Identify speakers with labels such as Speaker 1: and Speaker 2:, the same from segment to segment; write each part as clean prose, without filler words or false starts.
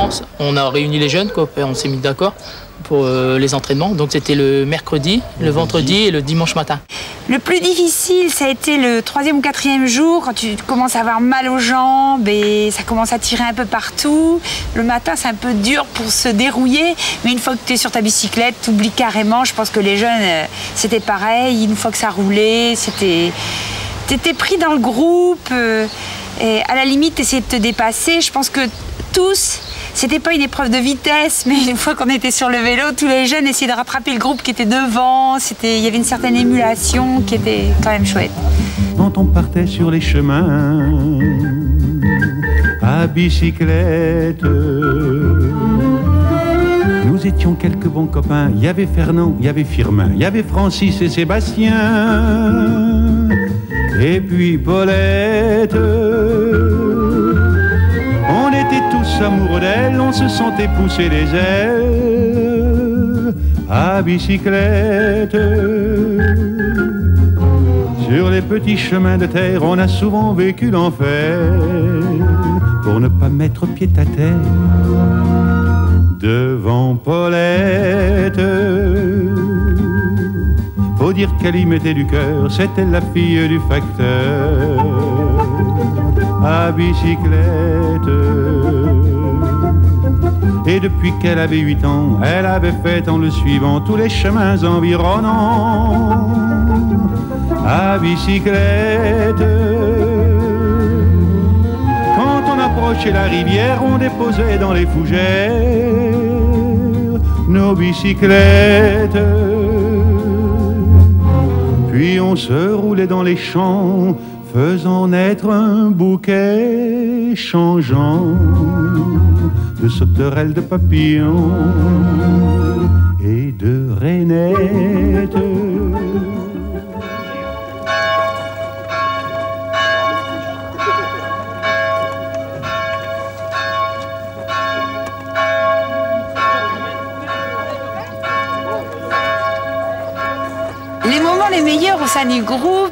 Speaker 1: commence. On a réuni les jeunes, quoi, on s'est mis d'accord pour les entraînements. Donc c'était le mercredi, le vendredi et le dimanche matin.
Speaker 2: Le plus difficile, ça a été le 3e ou 4e jour, quand tu commences à avoir mal aux jambes et ça commence à tirer un peu partout. Le matin, c'est un peu dur pour se dérouiller, mais une fois que tu es sur ta bicyclette, tu oublies carrément. Je pense que les jeunes, c'était pareil. Une fois que ça roulait, t'étais pris dans le groupe et à la limite, t'essayais de te dépasser. Je pense que tous... C'était pas une épreuve de vitesse, mais une fois qu'on était sur le vélo, tous les jeunes essayaient de rattraper le groupe qui était devant. Il y avait une certaine émulation qui était quand même chouette.
Speaker 3: Quand on partait sur les chemins à bicyclette, nous étions quelques bons copains. Il y avait Fernand, il y avait Firmin, il y avait Francis et Sébastien, et puis Paulette. On était tous amoureux d'elle, on se sentait pousser les ailes à bicyclette. Sur les petits chemins de terre, on a souvent vécu l'enfer pour ne pas mettre pied à terre devant Paulette. Faut dire qu'elle y mettait du cœur, c'était la fille du facteur à bicyclette. Et depuis qu'elle avait 8 ans, elle avait fait en le suivant tous les chemins environnants à bicyclette. Quand on approchait la rivière, on déposait dans les fougères nos bicyclettes. Puis on se roulait dans les champs, faisant naître un bouquet changeant de sauterelles, de papillons et de rainettes.
Speaker 2: Les moments les meilleurs au sein du groupe,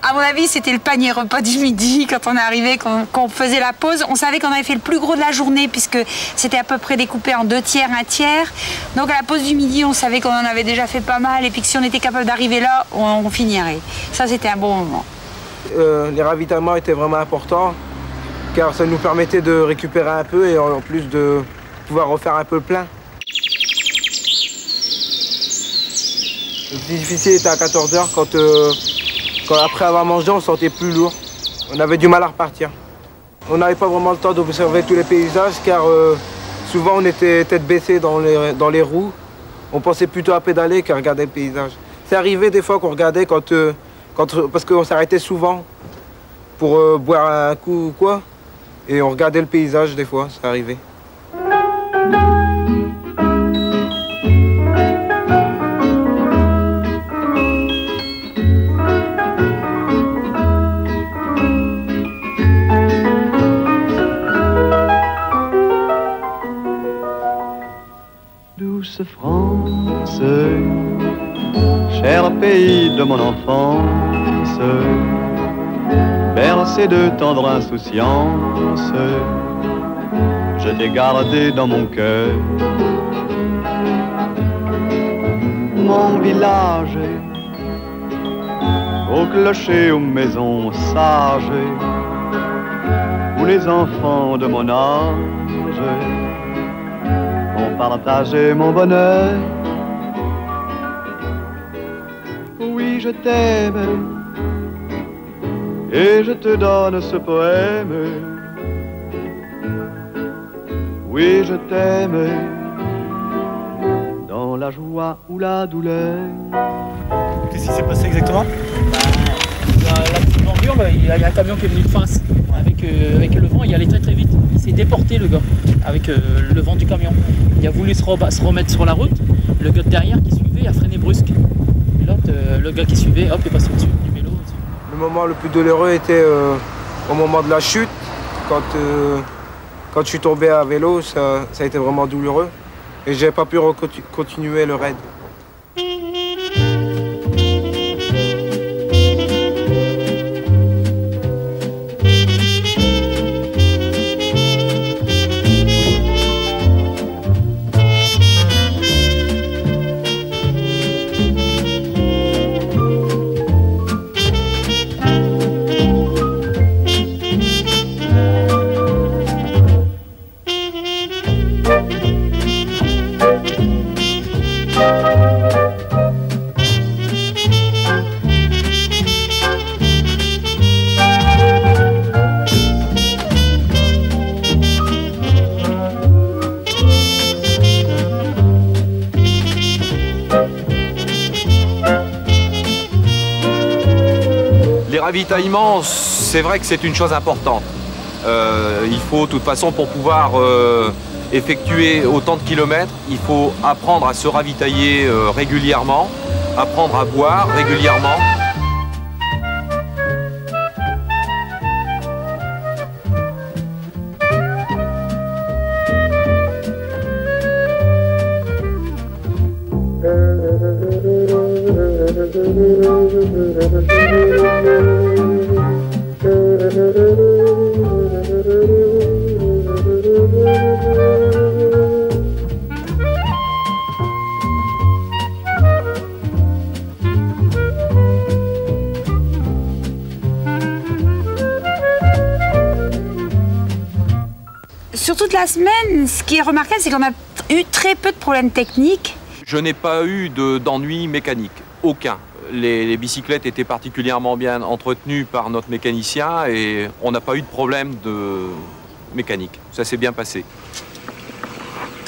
Speaker 2: à mon avis, c'était le panier repas du midi. Quand on arrivait, qu'on faisait la pause, on savait qu'on avait fait le plus gros de la journée puisque c'était à peu près découpé en 2 tiers, 1 tiers. Donc à la pause du midi, on savait qu'on en avait déjà fait pas mal et puis que si on était capable d'arriver là, on finirait. Ça, c'était un bon moment.
Speaker 4: Les ravitaillements étaient vraiment importants car ça nous permettait de récupérer un peu et en plus de pouvoir refaire un peu le plein. Le plus difficile était à 14 h quand après avoir mangé, on se sentait plus lourd. On avait du mal à repartir. On n'avait pas vraiment le temps d'observer tous les paysages car souvent on était tête baissée dans les roues. On pensait plutôt à pédaler qu'à regarder le paysage. C'est arrivé des fois qu'on regardait parce qu'on s'arrêtait souvent pour boire un coup ou quoi. Et on regardait le paysage des fois, c'est arrivé.
Speaker 5: Douce France, cher pays de mon enfance, bercé de tendre insouciance, je t'ai gardé dans mon cœur. Mon village, au clocher, aux maisons sages, où les enfants de mon âge ont partagé mon bonheur. Oui, je t'aime et je te donne ce poème. Oui, je t'aime dans la joie ou la douleur.
Speaker 6: Qu'est-ce qui s'est passé exactement?
Speaker 1: La petite bordure, il y a un camion qui est venu de face. Avec le vent, il allait très très vite. Il s'est déporté, le gars, avec le vent du camion. Il a voulu se remettre sur la route. Le gars derrière qui suivait a freiné brusque. Et l'autre, le gars qui suivait, hop, est passé au-dessus du vélo.
Speaker 4: Le moment le plus douloureux était au moment de la chute. Quand je suis tombé à vélo, ça a été vraiment douloureux. Et j'ai pas pu continuer le raid.
Speaker 7: ravitaillements, c'est vrai que c'est une chose importante. Il faut, de toute façon, pour pouvoir effectuer autant de kilomètres, il faut apprendre à se ravitailler régulièrement, apprendre à boire régulièrement.
Speaker 2: Sur toute la semaine, ce qui est remarquable, c'est qu'on a eu très peu de problèmes techniques.
Speaker 7: Je n'ai pas eu d'ennui mécanique, aucun. Les bicyclettes étaient particulièrement bien entretenues par notre mécanicien et on n'a pas eu de problème de mécanique. Ça s'est bien passé.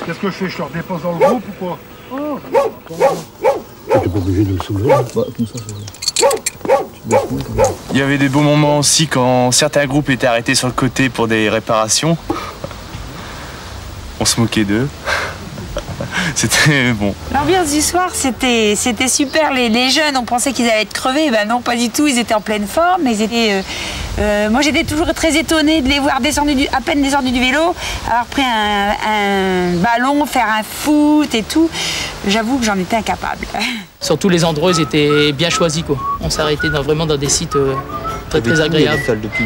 Speaker 6: Qu'est-ce que je fais? Je te redépose dans le groupe ou quoi?
Speaker 3: T'es pas obligé de le soulever.
Speaker 6: Comme ça. Il y avait des beaux moments aussi quand certains groupes étaient arrêtés sur le côté pour des réparations. On se moquait d'eux. C'était bon.
Speaker 2: L'ambiance du soir, c'était super. Les jeunes, on pensait qu'ils allaient être crevés. Ben non, pas du tout. Ils étaient en pleine forme. Moi, j'étais toujours très étonnée de les voir à peine descendus du vélo, avoir pris un ballon, faire un foot et tout. J'avoue que j'en étais incapable.
Speaker 1: Sur tous les endroits, ils étaient bien choisis, quoi. On s'arrêtait vraiment dans des sites très agréables.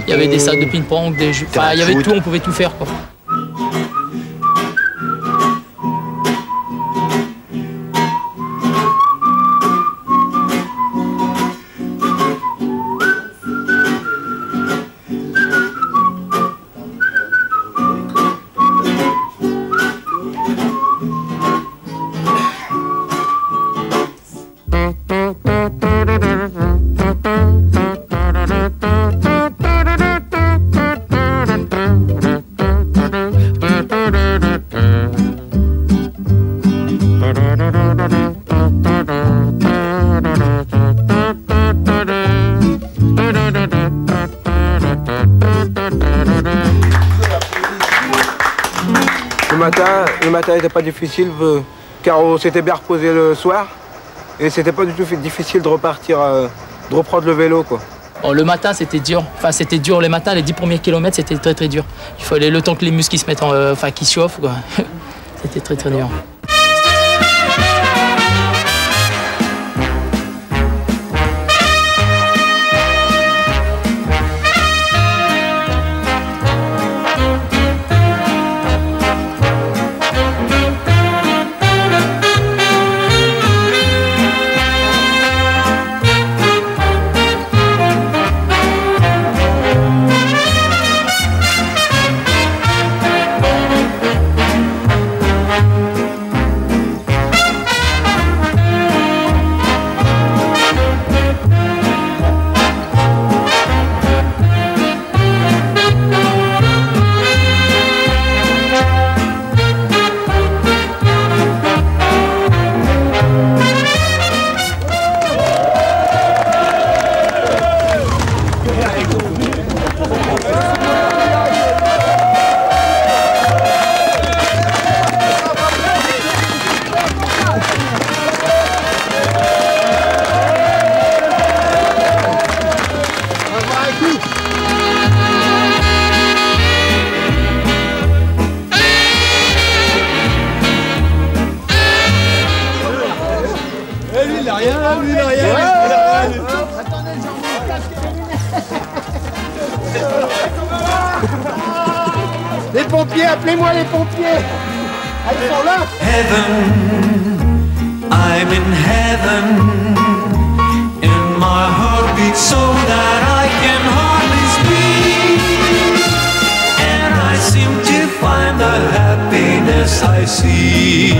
Speaker 1: Il y avait des salles de ping-pong, il y avait tout, on pouvait tout faire, quoi.
Speaker 4: Le matin n'était pas difficile car on s'était bien reposé le soir et c'était pas du tout difficile de repartir, de reprendre le vélo, quoi.
Speaker 1: Oh, le matin c'était dur, c'était dur les matins, les 10 premiers kilomètres c'était très dur. Il fallait le temps que les muscles se mettent qu'ils chauffent, quoi. C'était très dur.
Speaker 4: Les pompiers, appelez-moi les pompiers. Ils sont là.
Speaker 8: Heaven, I'm in heaven, and my heart beats so that I can hardly speak, and I seem to find the happiness I see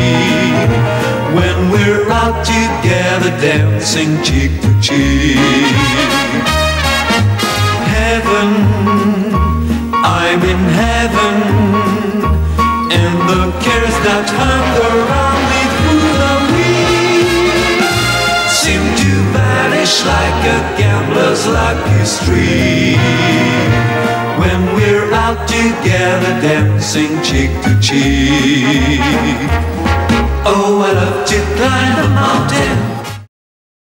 Speaker 8: when we're out together dancing cheek to cheek. Heaven, I'm in heaven, and the cares that hung around me through the week seem to vanish just like a gambler's lucky streak. When we're out together dancing cheek to cheek. Oh, I love to climb a mountain